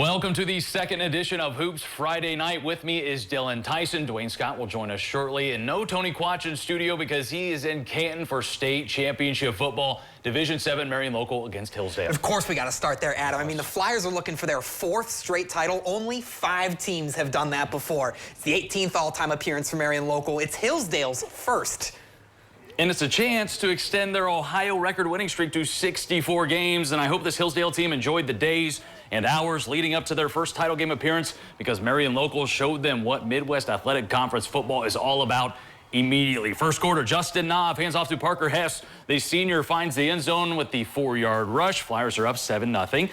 Welcome to the second edition of Hoops Friday Night. With me is Dylan Tyson. Dwayne Scott will join us shortly. And no Tony Quach in studio because he is in Canton for state championship football. Division 7 Marion Local against Hillsdale. Of course we got to start there, Adam. I mean, the Flyers are looking for their 4th straight title. Only 5 teams have done that before. It's the 18th all-time appearance for Marion Local. It's Hillsdale's first. And it's a chance to extend their Ohio record winning streak to 64 games. And I hope this Hillsdale team enjoyed the days and hours leading up to their first title game appearance, because Marion Local showed them what Midwest Athletic Conference football is all about immediately. First quarter, Justin Knopf hands off to Parker Hess. The senior finds the end zone with the 4-yard rush. Flyers are up 7-0.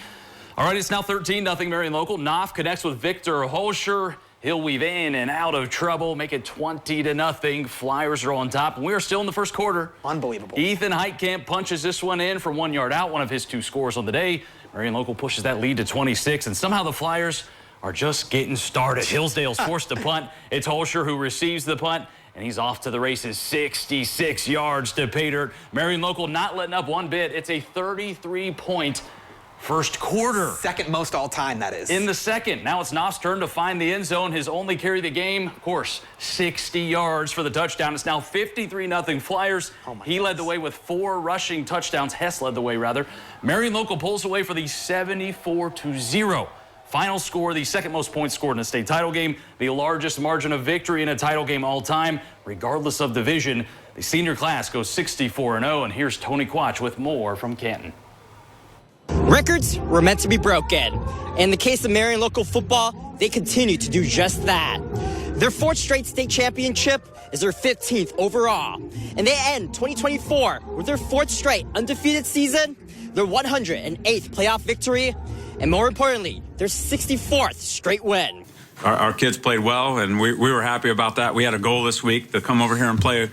All right, it's now 13-0 Marion Local. Knopf connects with Victor Holscher. He'll weave in and out of trouble, make it 20-0. Flyers are on top, and we are still in the first quarter. Unbelievable. Ethan Heitkamp punches this one in from 1 yard out, one of his 2 scores on the day. Marion Local pushes that lead to 26, and somehow the Flyers are just getting started. Hillsdale's forced to punt. It's Holscher who receives the punt, and he's off to the races, 66 yards to pay dirt. Marion Local not letting up one bit. It's a 33-point first quarter. Second most all time, that is. In the second. Now it's Knopf's turn to find the end zone. His only carry of the game, of course, 60 yards for the touchdown. It's now 53-0 Flyers. He led the way with 4 rushing touchdowns. Hess led the way, rather. Marion Local pulls away for the 74-0 final score, the second most points scored in a state title game, the largest margin of victory in a title game all time, regardless of division. The senior class goes 64-0, and here's Tony Quach with more from Canton. Records were meant to be broken. In the case of Marion Local football, they continue to do just that. Their 4th straight state championship is their 15th overall. And they end 2024 with their 4th straight undefeated season, their 108th playoff victory, and more importantly, their 64th straight win. Our kids played well, and we were happy about that. We had a goal this week to come over here and play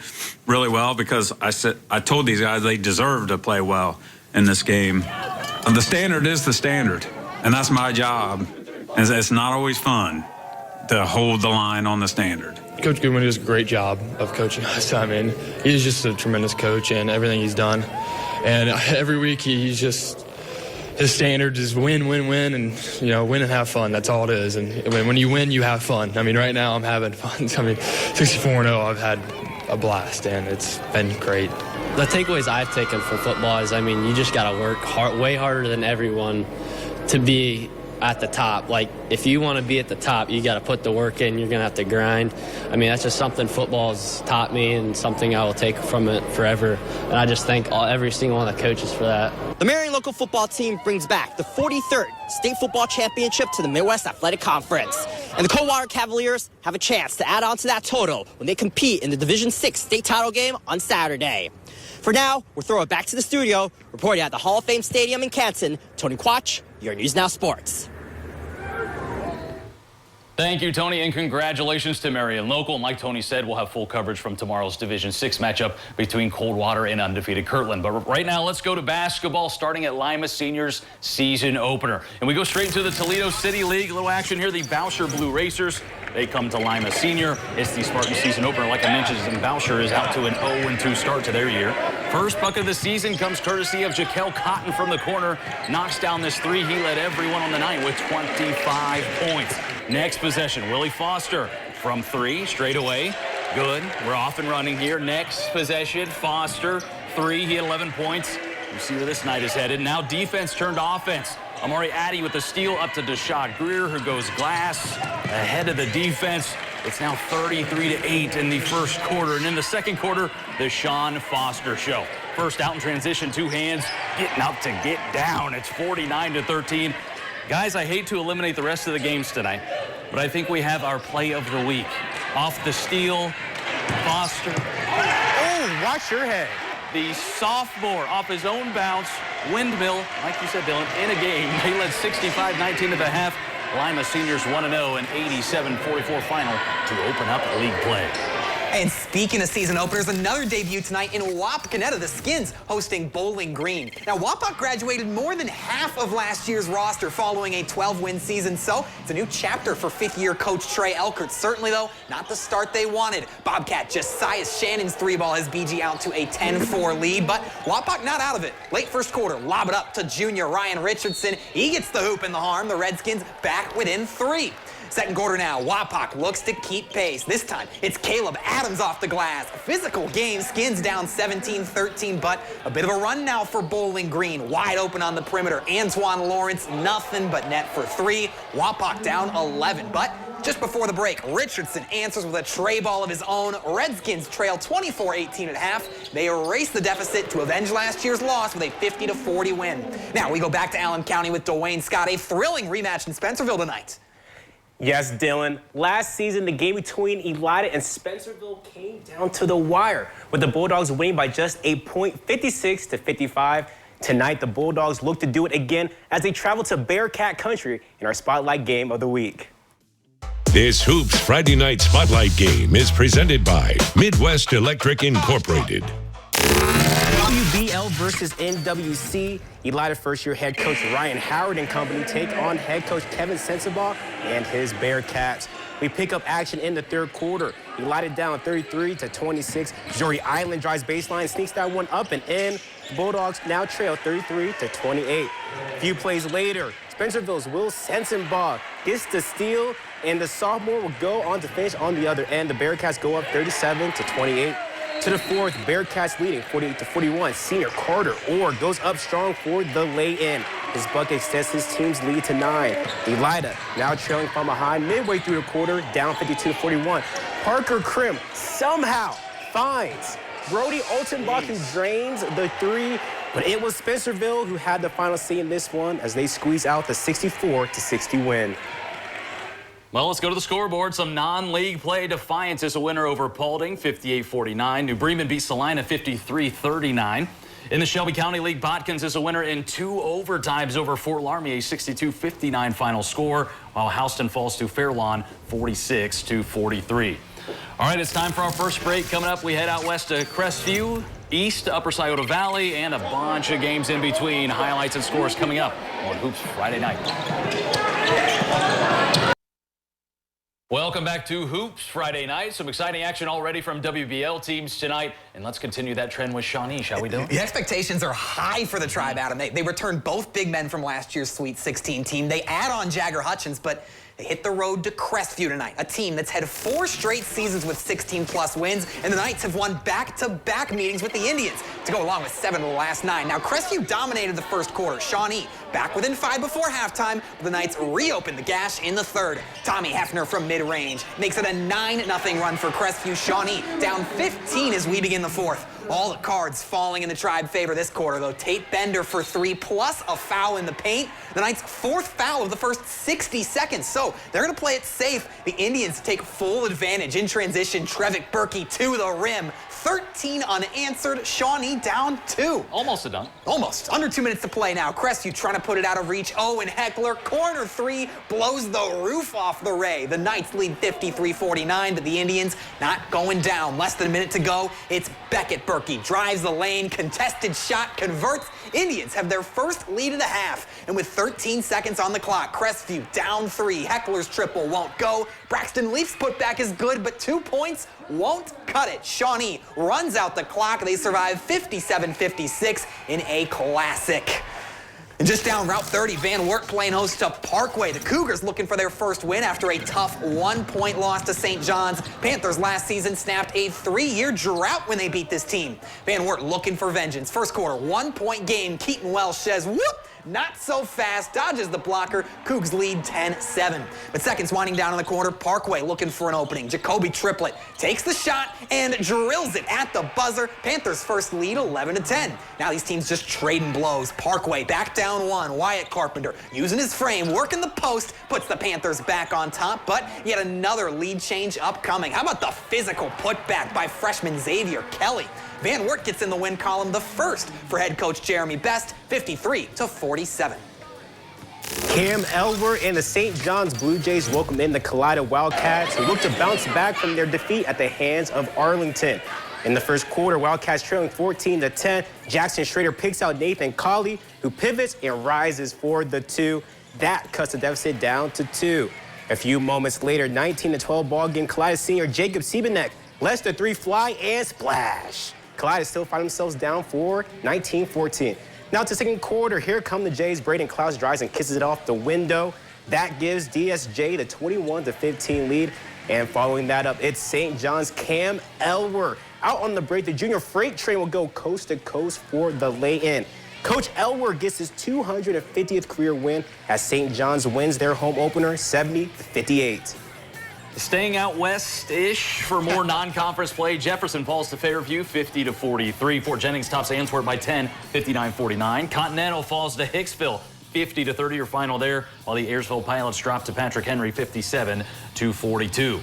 really well, because I told these guys they deserve to play well in this game. The standard is the standard, and that's my job. It's not always fun to hold the line on the standard. Coach Goodwin does a great job of coaching us. I mean, he's just a tremendous coach in everything he's done. And every week his standard is win, win, win, and, win and have fun. That's all it is. And when you win, you have fun. I mean, right now I'm having fun. I mean, 64-0, I've had a blast, and it's been great. The takeaways I've taken from football is, you just got to work hard, way harder than everyone to be at the top. Like, if you want to be at the top, you got to put the work in. You're going to have to grind. That's just something football has taught me, and something I will take from it forever. And I just thank every single one of the coaches for that. The Marion Local football team brings back the 43rd state football championship to the Midwest Athletic Conference. And the Coldwater Cavaliers have a chance to add on to that total when they compete in the Division 6 state title game on Saturday. For now, we'll throw it back to the studio. Reporting at the Hall of Fame Stadium in Canton, Tony Quach, your News Now Sports. Thank you, Tony, and congratulations to Marion Local. And like Tony said, we'll have full coverage from tomorrow's Division 6 matchup between Coldwater and undefeated Kirtland. But right now, let's go to basketball, starting at Lima Senior's season opener. And we go straight into the Toledo City League. A little action here. The Bousher Blue Racers, they come to Lima Senior. It's the Spartan season opener. Like I mentioned, and Bousher is out to an 0-2 start to their year. First bucket of the season comes courtesy of Jaquel Cotton from the corner. Knocks down this 3. He led everyone on the night with 25 points. Next possession, Willie Foster from 3, straight away. Good. We're off and running here. Next possession, Foster, 3. He had 11 points. You see where this night is headed. Now defense turned to offense. Amari Addy with the steal up to Deshad Greer, who goes glass ahead of the defense. It's now 33-8 in the first quarter. And in the second quarter, the Sean Foster show. First out in transition, 2 hands, getting up to get down. It's 49-13. Guys, I hate to eliminate the rest of the games tonight, but I think we have our play of the week. Off the steal, Foster. Oh, watch your head. The sophomore off his own bounce, windmill, like you said, Dylan, in a game. They led 65-19 at the half. Lima Seniors 1-0 and 87-44 final to open up league play. And speaking of season openers, another debut tonight in Wapakoneta, the Skins hosting Bowling Green. Now, Wapak graduated more than half of last year's roster following a 12-win season, so it's a new chapter for fifth-year coach Trey Elkert. Certainly, though, not the start they wanted. Bobcat Josiah Shannon's three ball has BG out to a 10-4 lead, but Wapak not out of it. Late first quarter, lob it up to junior Ryan Richardson. He gets the hoop and the harm. The Redskins back within 3. Second quarter now, Wapak looks to keep pace. This time, it's Caleb Adams off the glass. Physical game, Skins down 17-13, but a bit of a run now for Bowling Green. Wide open on the perimeter. Antoine Lawrence, nothing but net for 3. Wapak down 11, but just before the break, Richardson answers with a tray ball of his own. Redskins trail 24-18 at half. They erase the deficit to avenge last year's loss with a 50-40 win. Now we go back to Allen County with Dwayne Scott. A thrilling rematch in Spencerville tonight. Yes, Dylan. Last season, the game between Elida and Spencerville came down to the wire, with the Bulldogs winning by just a point, 56-55. Tonight, the Bulldogs look to do it again as they travel to Bearcat Country in our Spotlight Game of the Week. This Hoops Friday Night Spotlight Game is presented by Midwest Electric Incorporated. WBL versus NWC. Elida first-year head coach Ryan Howard and company take on head coach Kevin Sensabaugh and his Bearcats. We pick up action in the third quarter. Elida down 33-26. Jory Island drives baseline, sneaks that one up and in. The Bulldogs now trail 33-28. A few plays later, Spencerville's Will Sensabaugh gets the steal, and the sophomore will go on to finish on the other end. The Bearcats go up 37-28. To the fourth, Bearcats leading 48-41. Senior Carter Orr goes up strong for the lay-in. His bucket extends his team's lead to 9. Elida now trailing from behind midway through the quarter, down 52-41. Parker Krim somehow finds Brody Altenbach, who drains the 3, but it was Spencerville who had the final say in this one as they squeeze out the 64-60 win. Well, let's go to the scoreboard. Some non-league play. Defiance is a winner over Paulding, 58-49. New Bremen beats Salina, 53-39. In the Shelby County League, Botkins is a winner in 2 overtimes over Fort Laramie, a 62-59 final score, while Houston falls to Fairlawn, 46-43. All right, it's time for our first break. Coming up, we head out west to Crestview, east to Upper Scioto Valley, and a bunch of games in between. Highlights and scores coming up on Hoops Friday night. Welcome back to Hoops Friday night. Some exciting action already from WBL teams tonight. And let's continue that trend with Shawnee, shall we do? The expectations are high for the Tribe, Adam. They returned both big men from last year's Sweet 16 team. They add on Jagger Hutchins, but they hit the road to Crestview tonight, a team that's had 4 straight seasons with 16-plus wins, and the Knights have won back-to-back meetings with the Indians to go along with 7 of the last 9. Now, Crestview dominated the first quarter. Shawnee back within 5 before halftime, but the Knights reopened the gash in the third. Tommy Hefner from mid-range makes it a 9-0 run for Crestview. Shawnee down 15 as we begin the fourth. All the cards falling in the Tribe favor this quarter, though. Tate Bender for 3 plus a foul in the paint. The Knights' 4th foul of the first 60 seconds. So they're going to play it safe. The Indians take full advantage in transition. Trevick Berkey to the rim. 13 unanswered. Shawnee down 2. Almost a dunk. Almost. Under 2 minutes to play now. Crestview trying to put it out of reach. Owen Heckler, corner 3, blows the roof off the Ray. The Knights lead 53-49, but the Indians not going down. Less than a minute to go. It's Beckett Berkey. Drives the lane. Contested shot. Converts. Indians have their first lead of the half. And with 13 seconds on the clock, Crestview down 3. Heckler's triple won't go. Braxton Leaf's putback is good, but 2 points won't cut it. Shawnee runs out the clock. They survive 57-56 in a classic. And just down Route 30, Van Wert playing host to Parkway. The Cougars looking for their first win after a tough 1-point loss to St. John's. Panthers last season snapped a 3-year drought when they beat this team. Van Wert looking for vengeance. First quarter, 1-point game. Keaton Welsh says, whoop! Not so fast, dodges the blocker. Cougs lead 10-7. But seconds winding down in the quarter, Parkway looking for an opening. Jacoby Triplett takes the shot and drills it at the buzzer. Panthers first lead 11-10. Now these teams just trading blows. Parkway back down 1. Wyatt Carpenter using his frame, working the post, puts the Panthers back on top. But yet another lead change upcoming. How about the physical putback by freshman Xavier Kelly? Van Wert gets in the win column, the first for head coach Jeremy Best, 53-47. Cam Elwer and the St. John's Blue Jays welcome in the Kalida Wildcats, who look to bounce back from their defeat at the hands of Arlington. In the first quarter, Wildcats trailing 14-10. Jackson Schrader picks out Nathan Colley, who pivots and rises for the 2. That cuts the deficit down to 2. A few moments later, 19-12 ball game, Kalida senior Jacob Siebenek lets the 3 fly and splash. Kalida still find themselves down for 19-14. Now to second quarter, here come the Jays. Braden Klaus drives and kisses it off the window. That gives DSJ the 21-15 lead. And following that up, it's St. John's Cam Elwer. Out on the break, the junior freight train will go coast to coast for the lay-in. Coach Elwer gets his 250th career win as St. John's wins their home opener 70-58. Staying out west-ish for more non-conference play. Jefferson falls to Fairview 50-43. Fort Jennings tops Antwerp by 10, 59-49. Continental falls to Hicksville 50-30, your final there, while the Ayersville Pilots drop to Patrick Henry 57-42.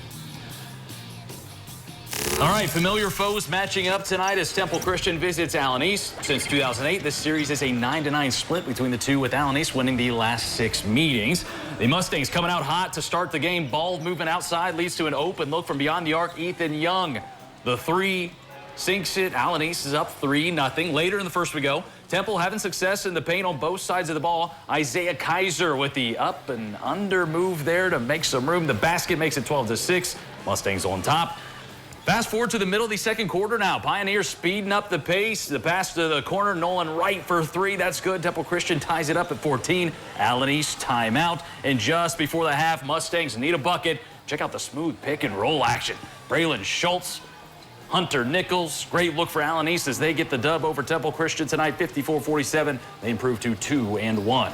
All right, familiar foes matching up tonight as Temple Christian visits Allen East. Since 2008, this series is a 9-9 split between the two, with Allen East winning the last 6 meetings. The Mustangs coming out hot to start the game. Ball moving outside leads to an open look from beyond the arc. Ethan Young, the 3, sinks it. Allen East is up 3-0. Later in the first we go. Temple having success in the paint on both sides of the ball. Isaiah Kaiser with the up and under move there to make some room. The basket makes it 12-6. Mustangs on top. Fast forward to the middle of the second quarter now. Pioneers speeding up the pace. The pass to the corner. Nolan Wright for 3. That's good. Temple Christian ties it up at 14. Allen East timeout. And just before the half, Mustangs need a bucket. Check out the smooth pick and roll action. Braylon Schultz, Hunter Nichols. Great look for Allen East as they get the dub over Temple Christian tonight, 54-47. They improve to 2-1.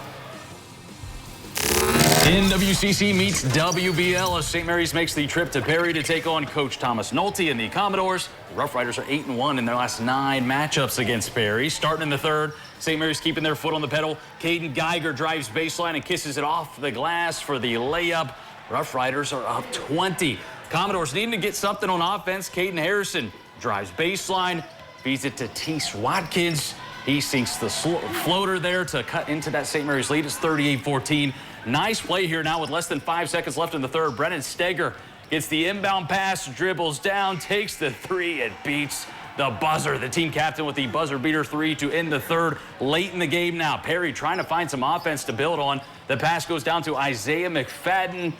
NWCC meets WBL as St. Mary's makes the trip to Perry to take on Coach Thomas Nolte and the Commodores. The Rough Riders are 8-1 in their last 9 matchups against Perry. Starting in the third, St. Mary's keeping their foot on the pedal. Caden Geiger drives baseline and kisses it off the glass for the layup. Rough Riders are up 20. Commodores needing to get something on offense. Caden Harrison drives baseline, feeds it to Teese Watkins. He sinks the floater there to cut into that St. Mary's lead. It's 38-14. Nice play here now with less than 5 seconds left in the third. Brennan Steger gets the inbound pass, dribbles down, takes the 3, and beats the buzzer. The team captain with the buzzer beater 3 to end the third. Late in the game now, Perry trying to find some offense to build on. The pass goes down to Isaiah McFadden.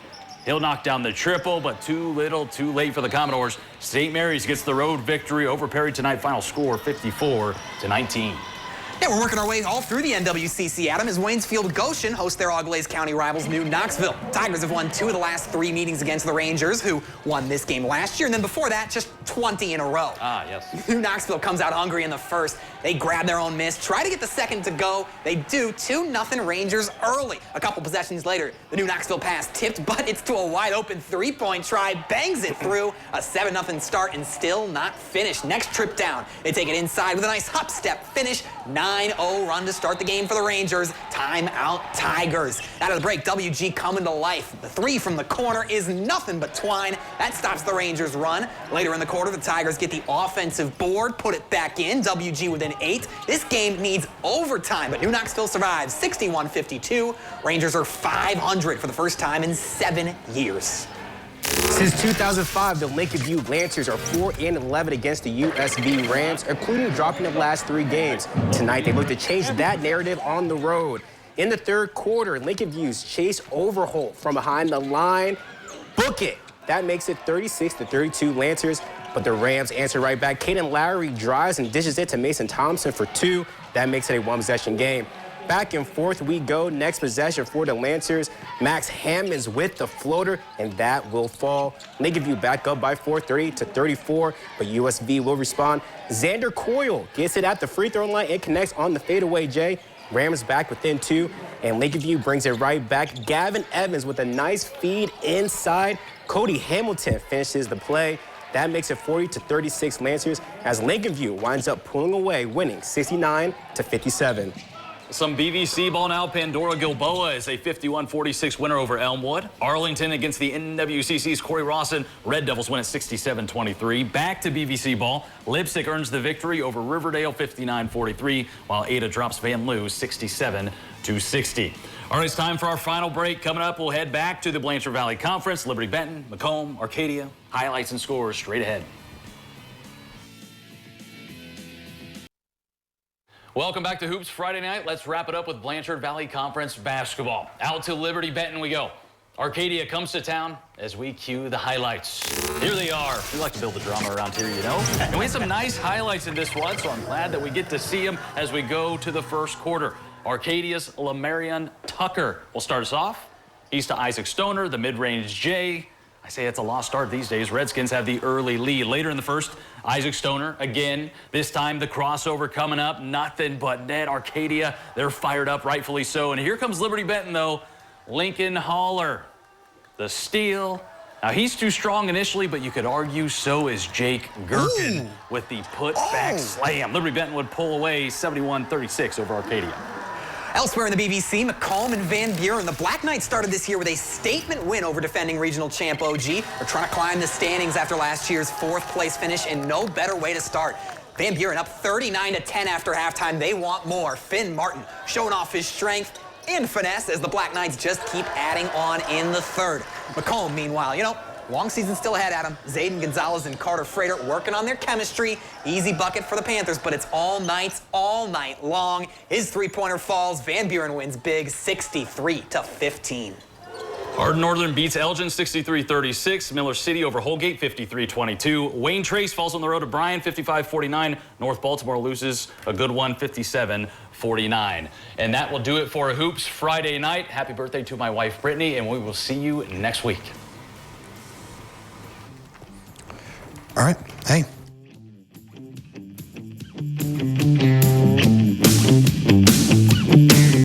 He'll knock down the triple, but too little, too late for the Commodores. St. Mary's gets the road victory over Perry tonight. Final score 54-19. Yeah, we're working our way all through the NWCC, Adam, as Waynesfield Goshen host their Auglaize County rivals, New Knoxville. Tigers have won 2 of the last 3 meetings against the Rangers, who won this game last year, and then before that, just 20 in a row. Ah, yes. New Knoxville comes out hungry in the first. They grab their own miss, try to get the second to go. They do. 2-0 Rangers early. A couple possessions later, the New Knoxville pass tipped, but it's to a wide-open 3-point try. Bangs it through. A 7-0 start and still not finished. Next trip down, they take it inside with a nice hop step finish. 9-0 run to start the game for the Rangers. Timeout Tigers. Out of the break, WG coming to life. The 3 from the corner is nothing but twine. That stops the Rangers' run. Later in the quarter, the Tigers get the offensive board, put it back in. WG within 8. This game needs overtime, but New Knoxville survives 61-52. Rangers are 500 for the first time in 7 years. Since 2005, the Lakeview Lancers are 4-11 against the USV Rams, including dropping the last 3 games. Tonight, they look to change that narrative on the road. In the third quarter, Lakeview's Chase Overholt from behind the line. Book it. That makes it 36-32 Lancers, but the Rams answer right back. Caden Lowry drives and dishes it to Mason Thompson for 2. That makes it a 1-possession game. Back and forth we go. Next possession for the Lancers. Max Hammonds with the floater, and that will fall. Lakeview back up by 4, 30-34, but USV will respond. Xander Coyle gets it at the free throw line and connects on the fadeaway J. Rams back within 2, and Lakeview brings it right back. Gavin Evans with a nice feed inside. Cody Hamilton finishes the play. That makes it 40-36 Lancers as Lakeview winds up pulling away, winning 69-57. Some BVC ball now. Pandora Gilboa is a 51-46 winner over Elmwood. Arlington against the NWCC's Corey Rawson. Red Devils win at 67-23. Back to BVC ball. Lipstick earns the victory over Riverdale 59-43, while Ada drops Van Loo 67-60. All right, it's time for our final break. Coming up, we'll head back to the Blanchard Valley Conference. Liberty Benton, Macomb, Arcadia. Highlights and scores straight ahead. Welcome back to Hoops Friday night. Let's wrap it up with Blanchard Valley Conference basketball. Out to Liberty Benton we go. Arcadia comes to town as we cue the highlights. Here they are. We like to build the drama around here, you know. And we had some nice highlights in this one, so I'm glad that we get to see them as we go to the first quarter. Arcadia's Lamarion Tucker will start us off. He's to Isaac Stoner, the mid-range J. I say it's a lost start these days. Redskins have the early lead. Later in the first, Isaac Stoner again. This time the crossover coming up. Nothing but net. Arcadia, they're fired up, rightfully so. And here comes Liberty Benton, though. Lincoln Haller, the steal. Now, he's too strong initially, but you could argue so is Jake Gherkin with the put-back slam. Liberty Benton would pull away 71-36 over Arcadia. Elsewhere in the BBC, Macomb and Van Buren. The Black Knights started this year with a statement win over defending regional champ OG. They're trying to climb the standings after last year's 4th place finish, and no better way to start. Van Buren up 39-10 after halftime. They want more. Finn Martin showing off his strength and finesse as the Black Knights just keep adding on in the third. Macomb, meanwhile, you know, long season still ahead at him. Zayden Gonzalez and Carter Frater working on their chemistry. Easy bucket for the Panthers, but it's all Knights all night long. His three-pointer falls. Van Buren wins big, 63-15. Hardin Northern beats Elgin 63-36. Miller City over Holgate 53-22. Wayne Trace falls on the road to Bryan 55-49. North Baltimore loses a good one 57-49. And that will do it for Hoops Friday night. Happy birthday to my wife Brittany, and we will see you next week. All right. Hey,